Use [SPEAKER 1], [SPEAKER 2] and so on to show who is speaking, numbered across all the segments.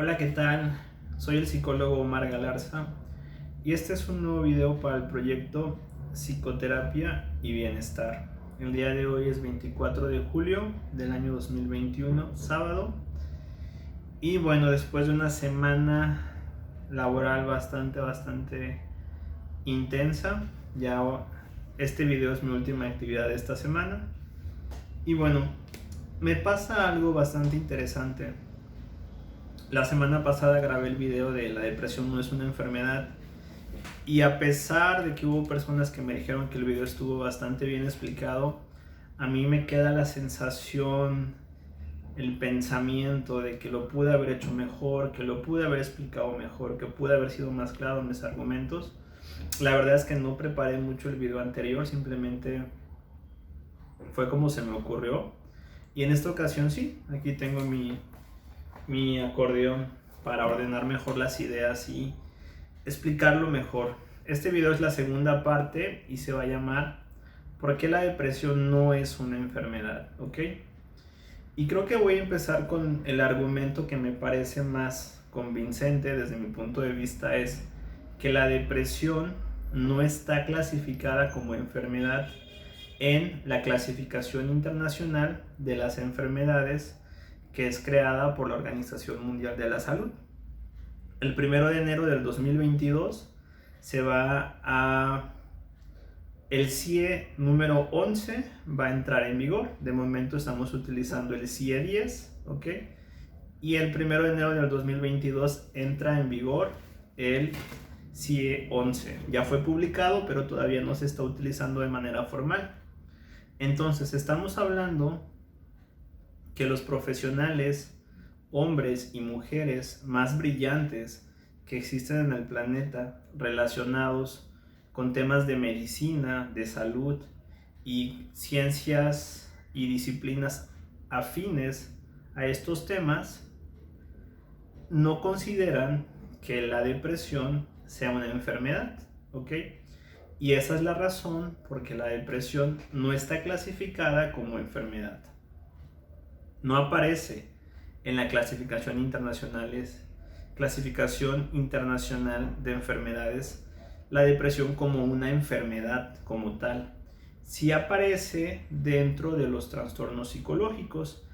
[SPEAKER 1] Hola, ¿qué tal? Soy el psicólogo Omar Galarza y este es un nuevo video para el proyecto Psicoterapia y Bienestar. El día de hoy es 24 de julio del año 2021, sábado. Y bueno, después de una semana laboral bastante intensa, ya este video es mi última actividad de esta semana. Y bueno, me pasa algo bastante interesante. La semana pasada grabé el video de la depresión no es una enfermedad y a pesar de que hubo personas que me dijeron que el video estuvo bastante bien explicado, a mí me queda la sensación, el pensamiento de que lo pude haber hecho mejor, que lo pude haber explicado mejor, que pude haber sido más claro en mis argumentos. La verdad es que no preparé mucho el video anterior, simplemente fue como se me ocurrió. Y en esta ocasión sí, aquí tengo mi acordeón para ordenar mejor las ideas y explicarlo mejor. Este video es la segunda parte y se va a llamar ¿por qué la depresión no es una enfermedad? ¿Ok? Y creo que voy a empezar con el argumento que me parece más convincente desde mi punto de vista, es que la depresión no está clasificada como enfermedad en la clasificación internacional de las enfermedades que es creada por la Organización Mundial de la Salud. El 1 de enero del 2022 se va a... El CIE número 11 va a entrar en vigor. De momento estamos utilizando el CIE 10, ¿ok? Y el 1 de enero del 2022 entra en vigor el CIE 11. Ya fue publicado, pero todavía no se está utilizando de manera formal. Entonces, estamos hablando que los profesionales, hombres y mujeres más brillantes que existen en el planeta relacionados con temas de medicina, de salud y ciencias y disciplinas afines a estos temas, no consideran que la depresión sea una enfermedad, ¿ok? Y esa es la razón por que la depresión no está clasificada como enfermedad. No aparece en la clasificación internacional de enfermedades la depresión como una enfermedad como tal. Sí aparece dentro de los trastornos psicológicos,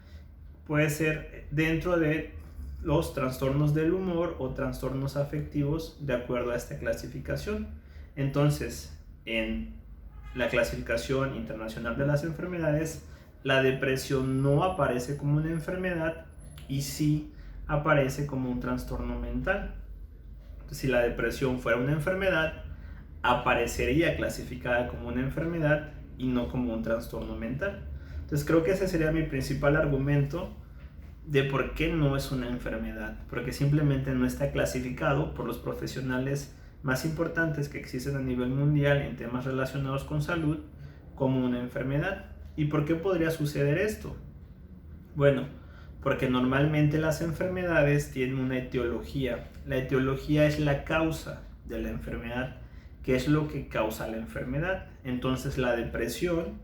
[SPEAKER 1] puede ser dentro de los trastornos del humor o trastornos afectivos de acuerdo a esta clasificación. Entonces, en la clasificación internacional de las enfermedades, la depresión no aparece como una enfermedad y sí aparece como un trastorno mental. Entonces, si la depresión fuera una enfermedad, aparecería clasificada como una enfermedad y no como un trastorno mental. Entonces creo que ese sería mi principal argumento de por qué no es una enfermedad, porque simplemente no está clasificado por los profesionales más importantes que existen a nivel mundial en temas relacionados con salud como una enfermedad. ¿Y por qué podría suceder esto? Bueno, porque normalmente las enfermedades tienen una etiología. La etiología es la causa de la enfermedad, que es lo que causa la enfermedad. Entonces la depresión,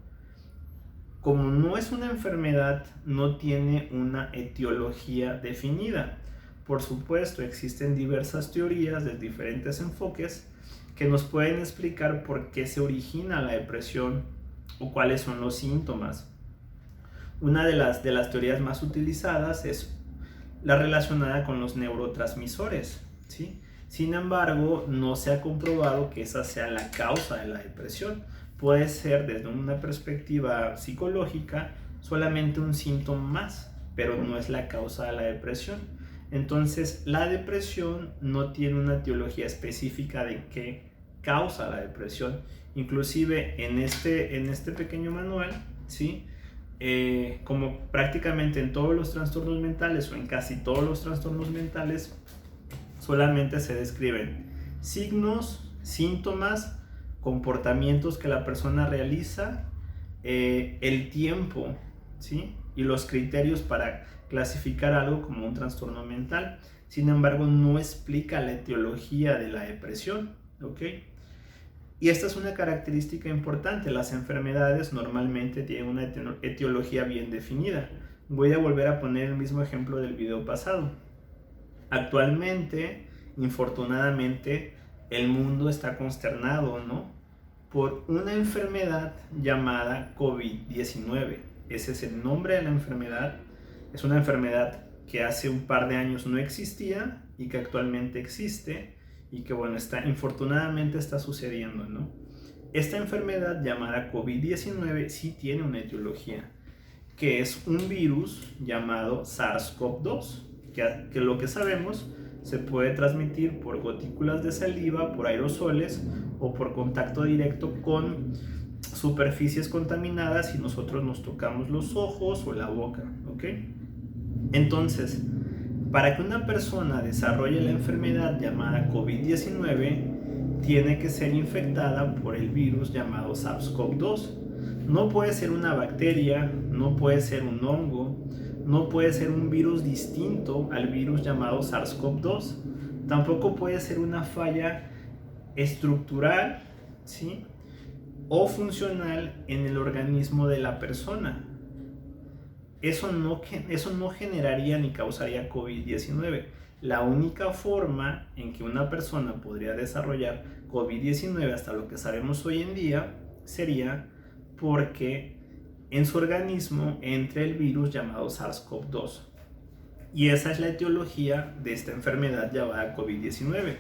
[SPEAKER 1] como no es una enfermedad, no tiene una etiología definida. Por supuesto, existen diversas teorías de diferentes enfoques que nos pueden explicar por qué se origina la depresión o cuáles son los síntomas. Una de las teorías más utilizadas es la relacionada con los neurotransmisores, ¿sí? Sin embargo, no se ha comprobado que esa sea la causa de la depresión. Puede ser, desde una perspectiva psicológica, solamente un síntoma más, pero no es la causa de la depresión. Entonces, la depresión no tiene una etiología específica de qué causa la depresión. Inclusive en este pequeño manual, ¿sí? Como prácticamente en todos los trastornos mentales o en casi todos los trastornos mentales, solamente se describen signos, síntomas, comportamientos que la persona realiza, el tiempo, ¿sí? Y los criterios para clasificar algo como un trastorno mental. Sin embargo, no explica la etiología de la depresión, ¿ok? Y esta es una característica importante. Las enfermedades normalmente tienen una etiología bien definida. Voy a volver a poner el mismo ejemplo del video pasado. Actualmente, infortunadamente, el mundo está consternado, ¿no?, por una enfermedad llamada COVID-19. Ese es el nombre de la enfermedad. Es una enfermedad que hace un par de años no existía y que actualmente existe y que, bueno, infortunadamente está sucediendo, ¿no? Esta enfermedad llamada COVID-19 sí tiene una etiología, que es un virus llamado SARS-CoV-2, que lo que sabemos se puede transmitir por gotículas de saliva, por aerosoles o por contacto directo con superficies contaminadas si nosotros nos tocamos los ojos o la boca, ¿ok? Entonces, para que una persona desarrolle la enfermedad llamada COVID-19, tiene que ser infectada por el virus llamado SARS-CoV-2. No puede ser una bacteria, no puede ser un hongo, no puede ser un virus distinto al virus llamado SARS-CoV-2. Tampoco puede ser una falla estructural, ¿sí?, o funcional en el organismo de la persona. Eso no generaría ni causaría COVID-19. La única forma en que una persona podría desarrollar COVID-19, hasta lo que sabemos hoy en día, sería porque en su organismo entre el virus llamado SARS-CoV-2. Y esa es la etiología de esta enfermedad llamada COVID-19.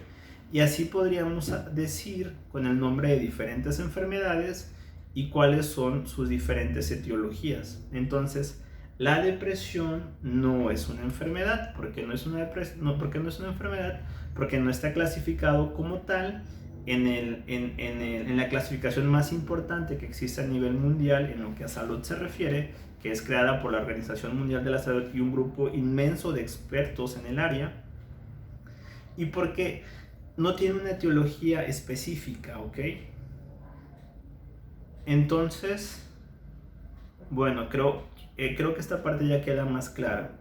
[SPEAKER 1] Y así podríamos decir con el nombre de diferentes enfermedades y cuáles son sus diferentes etiologías. Entonces, la depresión no es una enfermedad. ¿Por qué no es una enfermedad? Porque no está clasificado como tal en la clasificación más importante que existe a nivel mundial en lo que a salud se refiere, que es creada por la Organización Mundial de la Salud y un grupo inmenso de expertos en el área, y porque no tiene una etiología específica, ¿ok? Entonces, bueno, creo que esta parte ya queda más clara.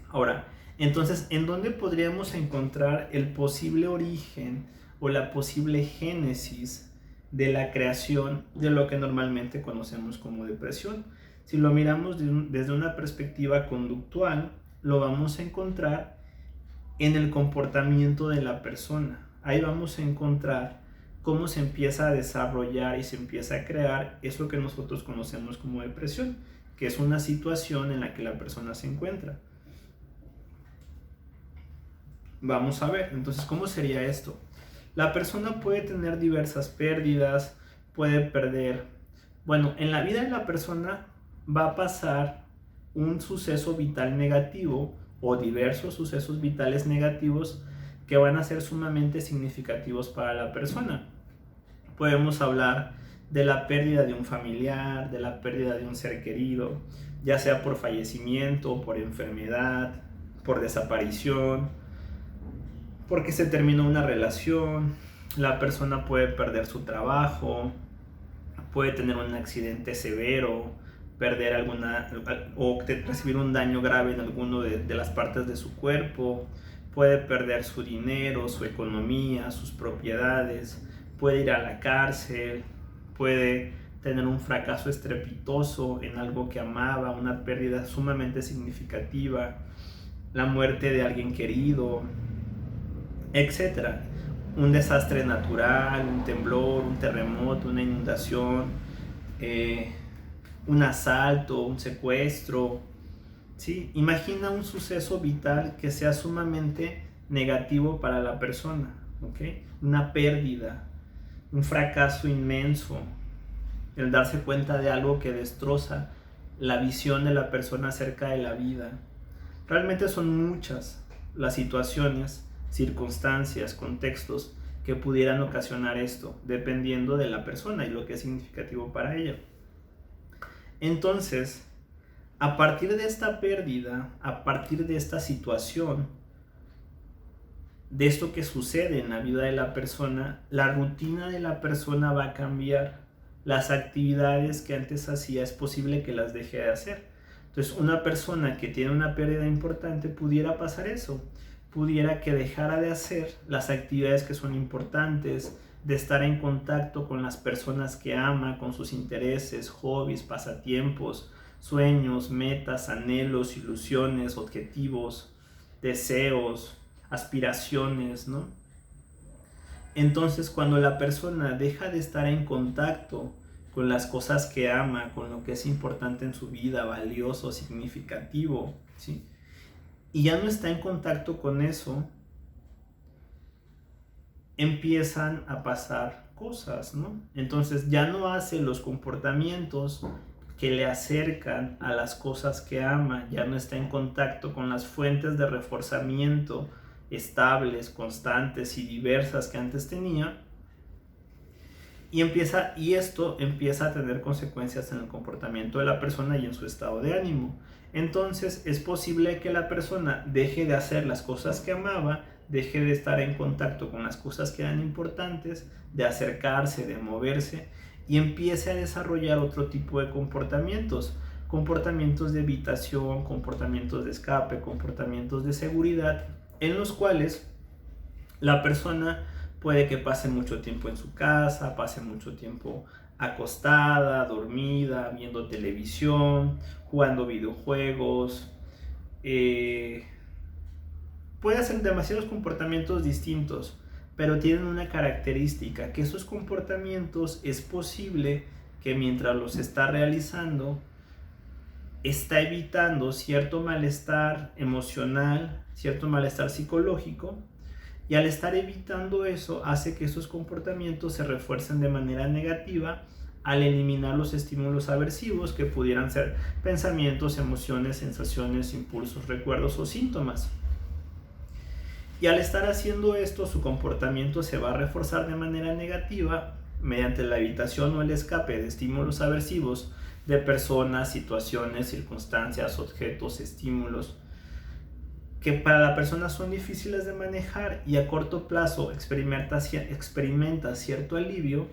[SPEAKER 1] Ahora, entonces, ¿en dónde podríamos encontrar el posible origen o la posible génesis de la creación de lo que normalmente conocemos como depresión? Si lo miramos desde una perspectiva conductual, lo vamos a encontrar en el comportamiento de la persona. Ahí vamos a encontrar cómo se empieza a desarrollar y se empieza a crear eso que nosotros conocemos como depresión, que es una situación en la que la persona se encuentra. Vamos a ver, entonces, ¿cómo sería esto? La persona puede tener diversas pérdidas, puede perder... Bueno, en la vida de la persona va a pasar un suceso vital negativo o diversos sucesos vitales negativos que van a ser sumamente significativos para la persona. Podemos hablar de la pérdida de un familiar, de la pérdida de un ser querido, ya sea por fallecimiento, por enfermedad, por desaparición, porque se terminó una relación. La persona puede perder su trabajo, puede tener un accidente severo, perder recibir un daño grave en alguno de las partes de su cuerpo, puede perder su dinero, su economía, sus propiedades, puede ir a la cárcel, puede tener un fracaso estrepitoso en algo que amaba, una pérdida sumamente significativa, la muerte de alguien querido, etc. Un desastre natural, un temblor, un terremoto, una inundación, un asalto, un secuestro, ¿sí? Imagina un suceso vital que sea sumamente negativo para la persona, ¿ok? Una pérdida, un fracaso inmenso, el darse cuenta de algo que destroza la visión de la persona acerca de la vida. Realmente son muchas las situaciones, circunstancias, contextos que pudieran ocasionar esto, dependiendo de la persona y lo que es significativo para ella. Entonces, a partir de esta pérdida, a partir de esta situación, de esto que sucede en la vida de la persona, la rutina de la persona va a cambiar. Las actividades que antes hacía es posible que las deje de hacer. Entonces, una persona que tiene una pérdida importante pudiera pasar eso, pudiera que dejara de hacer las actividades que son importantes, de estar en contacto con las personas que ama, con sus intereses, hobbies, pasatiempos, sueños, metas, anhelos, ilusiones, objetivos, deseos, aspiraciones, ¿no? Entonces, cuando la persona deja de estar en contacto con las cosas que ama, con lo que es importante en su vida, valioso, significativo, ¿sí? Y ya no está en contacto con eso, empiezan a pasar cosas, ¿no? Entonces ya no hace los comportamientos que le acercan a las cosas que ama, ya no está en contacto con las fuentes de reforzamiento estables, constantes y diversas que antes tenía, y esto empieza a tener consecuencias en el comportamiento de la persona y en su estado de ánimo. Entonces es posible que la persona deje de hacer las cosas que amaba, deje de estar en contacto con las cosas que eran importantes, de acercarse, de moverse, y empiece a desarrollar otro tipo de comportamientos de evitación, comportamientos de escape, comportamientos de seguridad, en los cuales la persona puede que pase mucho tiempo en su casa, pase mucho tiempo acostada, dormida, viendo televisión, jugando videojuegos. Puede hacer demasiados comportamientos distintos, pero tienen una característica, que esos comportamientos es posible que mientras los está realizando, está evitando cierto malestar emocional, cierto malestar psicológico, y al estar evitando eso hace que esos comportamientos se refuercen de manera negativa al eliminar los estímulos aversivos que pudieran ser pensamientos, emociones, sensaciones, impulsos, recuerdos o síntomas. Y al estar haciendo esto, su comportamiento se va a reforzar de manera negativa mediante la evitación o el escape de estímulos aversivos de personas, situaciones, circunstancias, objetos, estímulos, que para la persona son difíciles de manejar, y a corto plazo experimenta cierto alivio.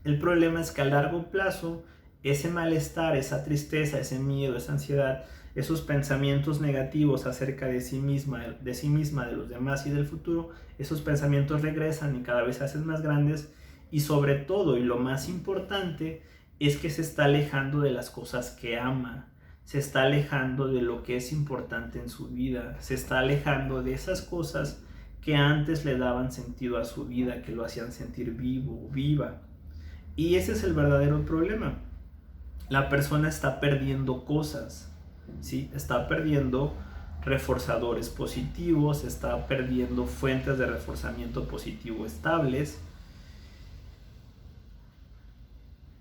[SPEAKER 1] El problema es que a largo plazo ese malestar, esa tristeza, ese miedo, esa ansiedad, esos pensamientos negativos acerca de sí misma, de los demás y del futuro, esos pensamientos regresan y cada vez se hacen más grandes, y sobre todo, y lo más importante, es que se está alejando de las cosas que ama, se está alejando de lo que es importante en su vida, se está alejando de esas cosas que antes le daban sentido a su vida, que lo hacían sentir vivo o viva. Y ese es el verdadero problema. La persona está perdiendo cosas, ¿sí? Está perdiendo reforzadores positivos, está perdiendo fuentes de reforzamiento positivo estables.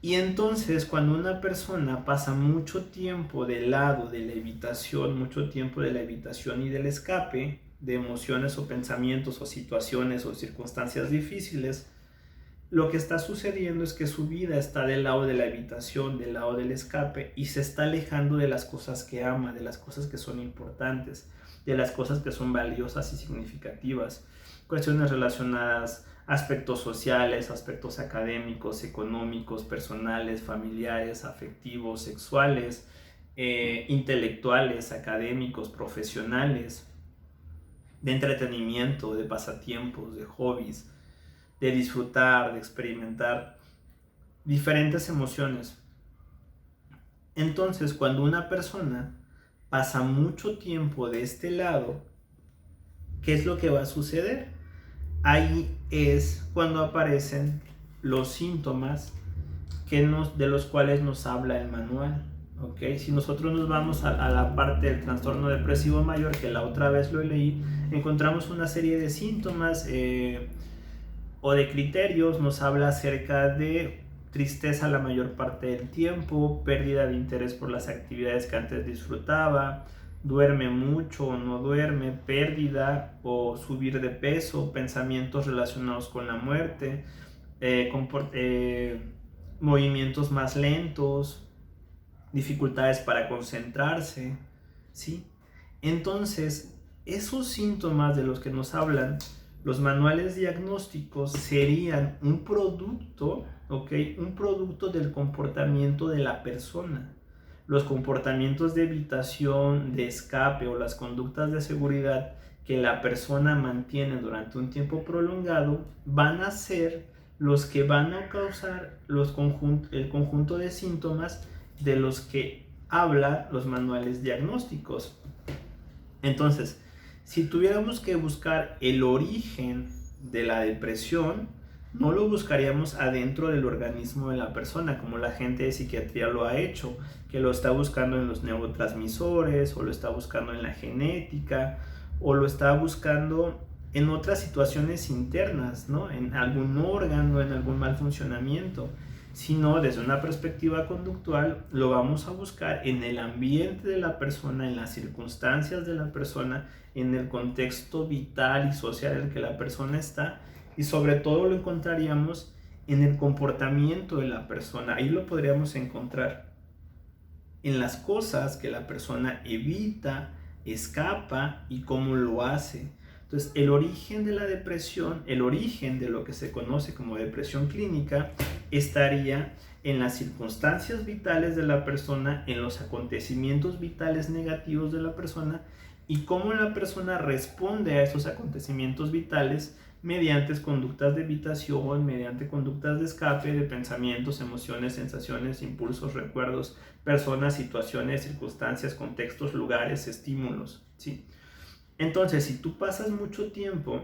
[SPEAKER 1] Y entonces, cuando una persona pasa mucho tiempo del lado de la evitación, mucho tiempo de la evitación y del escape de emociones o pensamientos o situaciones o circunstancias difíciles, lo que está sucediendo es que su vida está del lado de la evitación, del lado del escape, y se está alejando de las cosas que ama, de las cosas que son importantes, de las cosas que son valiosas y significativas, cuestiones relacionadas a aspectos sociales, aspectos académicos, económicos, personales, familiares, afectivos, sexuales, intelectuales, académicos, profesionales, de entretenimiento, de pasatiempos, de hobbies, de disfrutar, de experimentar diferentes emociones. Entonces, cuando una persona pasa mucho tiempo de este lado, ¿qué es lo que va a suceder? Ahí es cuando aparecen los síntomas de los cuales nos habla el manual. ¿Okay? Si nosotros nos vamos a la parte del trastorno depresivo mayor, que la otra vez lo leí, encontramos una serie de síntomas o de criterios. Nos habla acerca de tristeza la mayor parte del tiempo, pérdida de interés por las actividades que antes disfrutaba, duerme mucho o no duerme, pérdida o subir de peso, pensamientos relacionados con la muerte, movimientos más lentos, dificultades para concentrarse, ¿sí? Entonces, esos síntomas de los que nos hablan los manuales diagnósticos serían un producto, ¿ok? Un producto del comportamiento de la persona. Los comportamientos de evitación, de escape o las conductas de seguridad que la persona mantiene durante un tiempo prolongado van a ser los que van a causar el conjunto de síntomas de los que hablan los manuales diagnósticos. Entonces, Si tuviéramos que buscar el origen de la depresión, no lo buscaríamos adentro del organismo de la persona, como la gente de psiquiatría lo ha hecho, que lo está buscando en los neurotransmisores, o lo está buscando en la genética, o lo está buscando en otras situaciones internas, ¿no? En algún órgano, en algún mal funcionamiento, sino desde una perspectiva conductual lo vamos a buscar en el ambiente de la persona, en las circunstancias de la persona, en el contexto vital y social en el que la persona está, y sobre todo lo encontraríamos en el comportamiento de la persona. Ahí lo podríamos encontrar en las cosas que la persona evita, escapa y cómo lo hace. Entonces, el origen de la depresión, el origen de lo que se conoce como depresión clínica, estaría en las circunstancias vitales de la persona, en los acontecimientos vitales negativos de la persona y cómo la persona responde a esos acontecimientos vitales mediante conductas de evitación, mediante conductas de escape de pensamientos, emociones, sensaciones, impulsos, recuerdos, personas, situaciones, circunstancias, contextos, lugares, estímulos, ¿sí? Entonces, si tú pasas mucho tiempo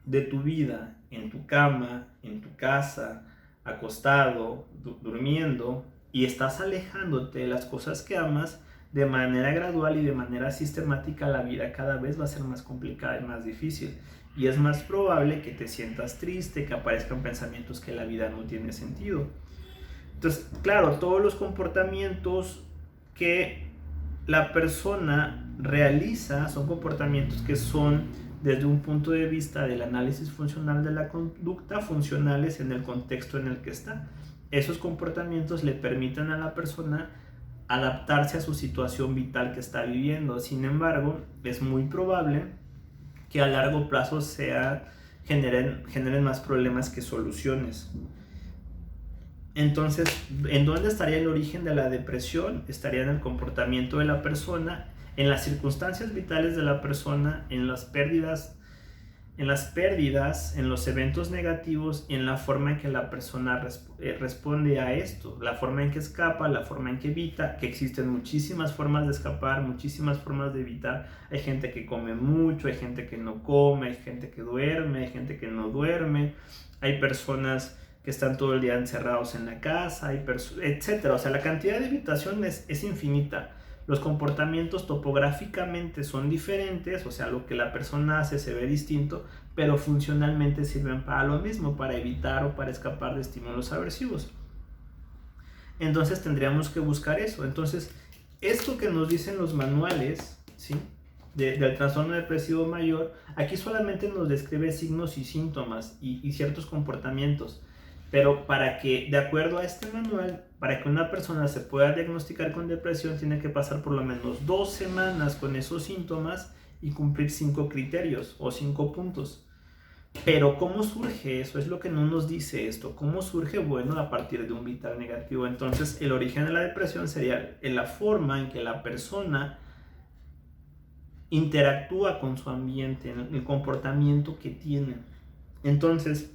[SPEAKER 1] de tu vida en tu cama, en tu casa, acostado, durmiendo, y estás alejándote de las cosas que amas, de manera gradual y de manera sistemática, la vida cada vez va a ser más complicada y más difícil. Y es más probable que te sientas triste, que aparezcan pensamientos que la vida no tiene sentido. Entonces, claro, todos los comportamientos que la persona realiza son comportamientos que son, desde un punto de vista del análisis funcional de la conducta, funcionales en el contexto en el que está. Esos comportamientos le permiten a la persona adaptarse a su situación vital que está viviendo. Sin embargo, es muy probable que a largo plazo generen más problemas que soluciones. Entonces, ¿en dónde estaría el origen de la depresión? Estaría en el comportamiento de la persona, en las circunstancias vitales de la persona, en las pérdidas, en los eventos negativos y en la forma en que la persona responde a esto, la forma en que escapa, la forma en que evita, que existen muchísimas formas de escapar, muchísimas formas de evitar. Hay gente que come mucho, hay gente que no come, hay gente que duerme, hay gente que no duerme, hay personas que están todo el día encerrados en la casa, etcétera. O sea, la cantidad de evitación es infinita. Los comportamientos topográficamente son diferentes, o sea, lo que la persona hace se ve distinto, pero funcionalmente sirven para lo mismo, para evitar o para escapar de estímulos aversivos. Entonces tendríamos que buscar eso. Entonces, esto que nos dicen los manuales, ¿sí?, del trastorno depresivo mayor, aquí solamente nos describe signos y síntomas y ciertos comportamientos. Pero para que, de acuerdo a este manual, para que una persona se pueda diagnosticar con depresión, tiene que pasar por lo menos 2 semanas con esos síntomas y cumplir 5 criterios o 5 puntos. Pero ¿cómo surge eso? Es lo que no nos dice esto. ¿Cómo surge? Bueno, a partir de un vital negativo. Entonces, el origen de la depresión sería en la forma en que la persona interactúa con su ambiente, en el comportamiento que tiene. Entonces,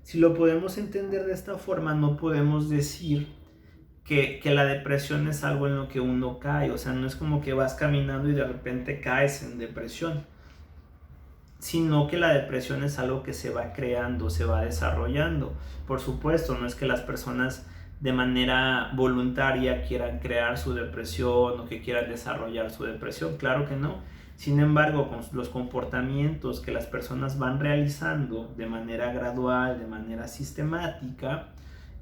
[SPEAKER 1] si lo podemos entender de esta forma, no podemos decir que la depresión es algo en lo que uno cae. O sea, no es como que vas caminando y de repente caes en depresión, sino que la depresión es algo que se va creando, se va desarrollando. Por supuesto, no es que las personas de manera voluntaria quieran crear su depresión o que quieran desarrollar su depresión, claro que no. Sin embargo, con los comportamientos que las personas van realizando de manera gradual, de manera sistemática,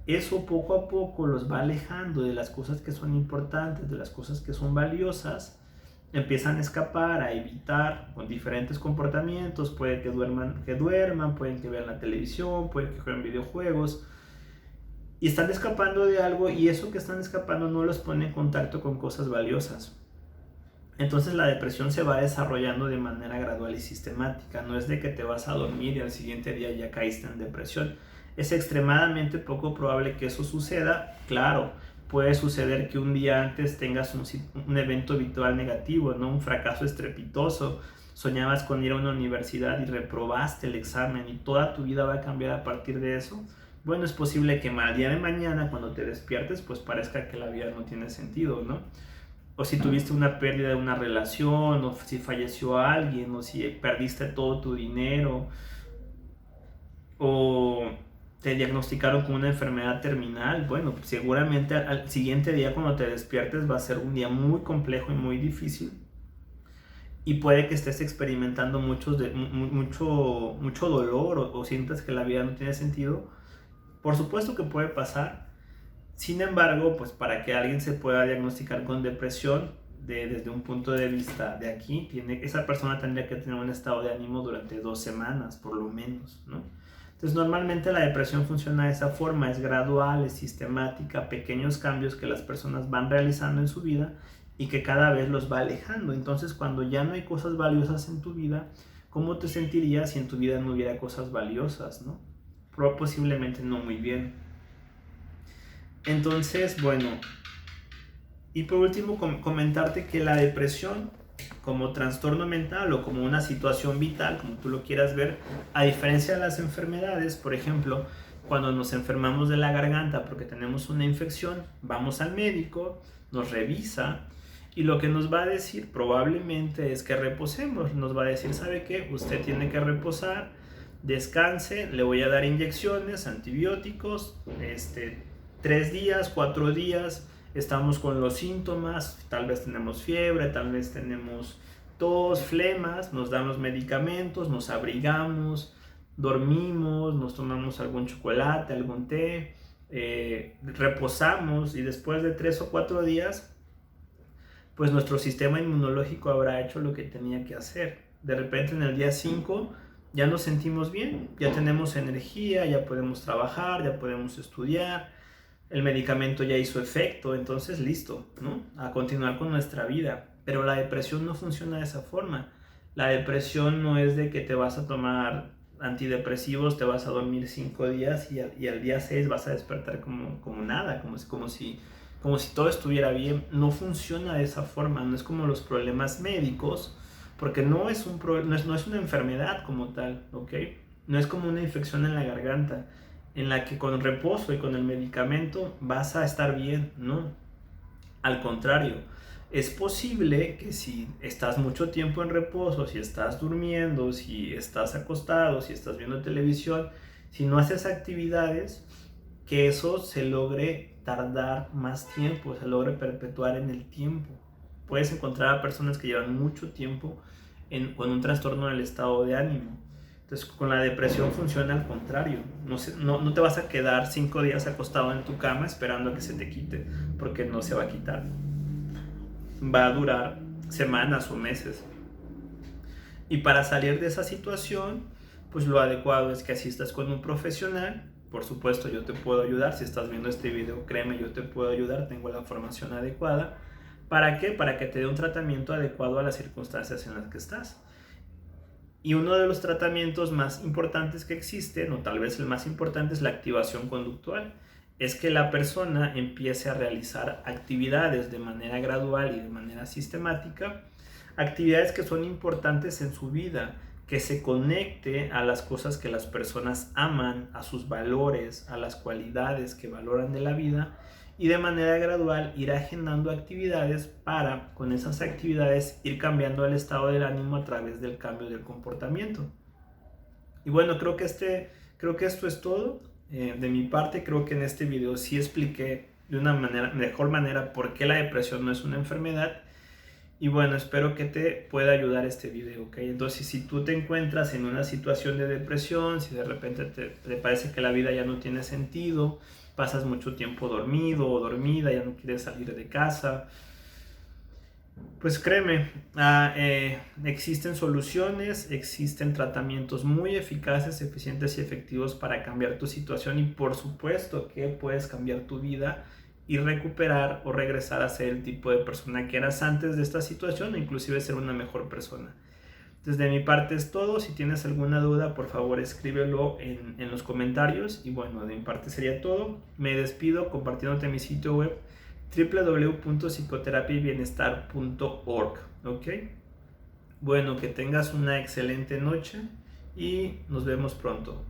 [SPEAKER 1] eso poco a poco los va alejando de las cosas que son importantes, de las cosas que son valiosas. Empiezan a escapar, a evitar con diferentes comportamientos. Puede que duerman, pueden que vean la televisión, pueden que jueguen videojuegos. Y están escapando de algo, y eso que están escapando no los pone en contacto con cosas valiosas. Entonces la depresión se va desarrollando de manera gradual y sistemática. No es de que te vas a dormir y al siguiente día ya caíste en depresión. Es extremadamente poco probable que eso suceda. Claro, puede suceder que un día antes tengas un evento vital negativo, ¿no? Un fracaso estrepitoso. Soñabas con ir a una universidad y reprobaste el examen y toda tu vida va a cambiar a partir de eso. Bueno, es posible que al día de mañana, cuando te despiertes, pues parezca que la vida no tiene sentido, ¿no? o si tuviste una pérdida de una relación, o si falleció alguien, o si perdiste todo tu dinero, o te diagnosticaron con una enfermedad terminal. Bueno, pues seguramente al siguiente día cuando te despiertes va a ser un día muy complejo y muy difícil, y puede que estés experimentando mucho dolor, o sientas que la vida no tiene sentido. Por supuesto que puede pasar. Sin embargo, pues para que alguien se pueda diagnosticar con depresión, desde un punto de vista de aquí, esa persona tendría que tener un estado de ánimo durante 2 semanas, por lo menos, ¿no? Entonces, normalmente la depresión funciona de esa forma, es gradual, es sistemática, pequeños cambios que las personas van realizando en su vida y que cada vez los va alejando. Entonces, cuando ya no hay cosas valiosas en tu vida, ¿cómo te sentirías si en tu vida no hubiera cosas valiosas, no? Posiblemente no muy bien. Entonces, bueno, y por último comentarte que la depresión como trastorno mental o como una situación vital, como tú lo quieras ver, a diferencia de las enfermedades, por ejemplo, cuando nos enfermamos de la garganta porque tenemos una infección, vamos al médico, nos revisa y lo que nos va a decir probablemente es que reposemos. Nos va a decir, ¿sabe qué? Usted tiene que reposar, descanse, le voy a dar inyecciones, antibióticos, 3 días, 4 días, estamos con los síntomas, tal vez tenemos fiebre, tal vez tenemos tos, flemas, nos dan los medicamentos, nos abrigamos, dormimos, nos tomamos algún chocolate, algún té, reposamos, y después de 3 o 4 días, pues nuestro sistema inmunológico habrá hecho lo que tenía que hacer. De repente en el día 5 ya nos sentimos bien, ya tenemos energía, ya podemos trabajar, ya podemos estudiar, el medicamento ya hizo efecto, entonces listo, ¿no? A continuar con nuestra vida. Pero la depresión no funciona de esa forma. La depresión no es de que te vas a tomar antidepresivos, te vas a dormir 5 días y al día 6 vas a despertar como nada, como si todo estuviera bien. No funciona de esa forma, no es como los problemas médicos, porque no es una enfermedad como tal, ¿ok? No es como una infección en la garganta, en la que con reposo y con el medicamento vas a estar bien, ¿no? Al contrario, es posible que si estás mucho tiempo en reposo, si estás durmiendo, si estás acostado, si estás viendo televisión, si no haces actividades, que eso se logre tardar más tiempo, se logre perpetuar en el tiempo. Puedes encontrar a personas que llevan mucho tiempo con un trastorno del estado de ánimo. Entonces, con la depresión funciona al contrario. No te vas a quedar 5 días acostado en tu cama esperando a que se te quite, porque no se va a quitar. Va a durar semanas o meses. Y para salir de esa situación, pues lo adecuado es que asistas con un profesional. Por supuesto, yo te puedo ayudar. Si estás viendo este video, créeme, yo te puedo ayudar. Tengo la formación adecuada. ¿Para qué? Para que te dé un tratamiento adecuado a las circunstancias en las que estás. Y uno de los tratamientos más importantes que existen, o tal vez el más importante, es la activación conductual. Es que la persona empiece a realizar actividades de manera gradual y de manera sistemática, actividades que son importantes en su vida, que se conecte a las cosas que las personas aman, a sus valores, a las cualidades que valoran de la vida, y de manera gradual ir agendando actividades para, con esas actividades, ir cambiando el estado del ánimo a través del cambio del comportamiento. Y bueno, creo que esto es todo. De mi parte, creo que en este video sí expliqué de una mejor manera por qué la depresión no es una enfermedad. Y bueno, espero que te pueda ayudar este video, ¿ok? Entonces, si tú te encuentras en una situación de depresión, si de repente te parece que la vida ya no tiene sentido, pasas mucho tiempo dormido o dormida, ya no quieres salir de casa, pues créeme, existen soluciones, existen tratamientos muy eficaces, eficientes y efectivos para cambiar tu situación, y por supuesto que puedes cambiar tu vida y recuperar o regresar a ser el tipo de persona que eras antes de esta situación, o inclusive ser una mejor persona. Desde mi parte es todo. Si tienes alguna duda, por favor escríbelo en los comentarios. Y bueno, de mi parte sería todo. Me despido compartiéndote mi sitio web www.psicoterapiabienestar.org. ¿Ok? Bueno, que tengas una excelente noche y nos vemos pronto.